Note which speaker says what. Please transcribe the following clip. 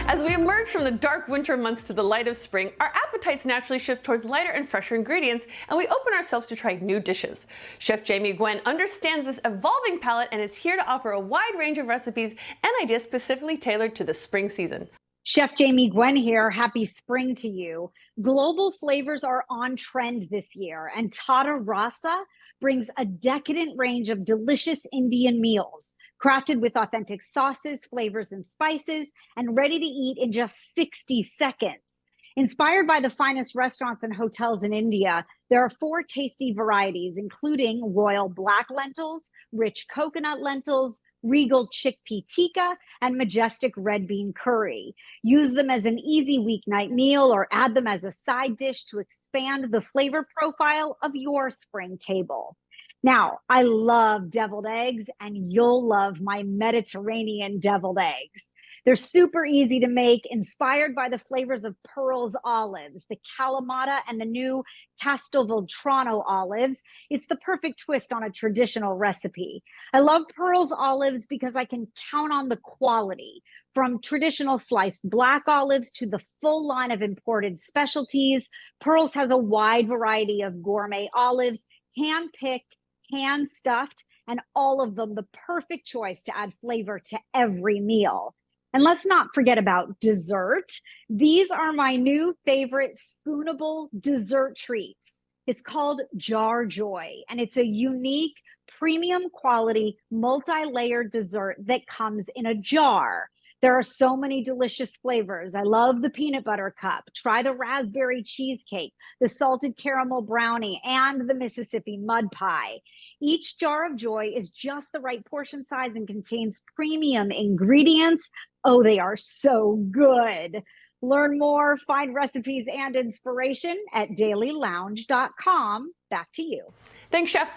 Speaker 1: As we emerge from the dark winter months to the light of spring, our appetites naturally shift towards lighter and fresher ingredients, and we open ourselves to try new dishes. Chef Jamie Gwen understands this evolving palate and is here to offer a wide range of recipes and ideas specifically tailored to the spring season.
Speaker 2: Chef Jamie Gwen here. Happy spring to you. Global flavors are on trend this year, and Tata Rasa brings a decadent range of delicious Indian meals, crafted with authentic sauces, flavors, and spices, and ready to eat in just 60 seconds. Inspired by the finest restaurants and hotels in India, there are 4 tasty varieties, including royal black lentils, rich coconut lentils, regal chickpea tikka, and majestic red bean curry. Use them as an easy weeknight meal or add them as a side dish to expand the flavor profile of your spring table. Now, I love deviled eggs, and you'll love my Mediterranean deviled eggs. They're super easy to make, inspired by the flavors of Pearl's olives, the Kalamata, and the new Castelvolturno olives. It's the perfect twist on a traditional recipe. I love Pearl's olives because I can count on the quality, from traditional sliced black olives to the full line of imported specialties. Pearl's has a wide variety of gourmet olives, hand-picked, hand-stuffed, and all of them the perfect choice to add flavor to every meal. And let's not forget about dessert. These are my new favorite spoonable dessert treats. It's called Jar Joy, and it's a unique, premium quality, multi-layered dessert that comes in a jar. There are so many delicious flavors. I love the peanut butter cup. Try the raspberry cheesecake, the salted caramel brownie, and the Mississippi mud pie. Each jar of joy is just the right portion size and contains premium ingredients. Oh, they are so good. Learn more, find recipes and inspiration at dailylounge.com. Back to you.
Speaker 1: Thanks, Chef.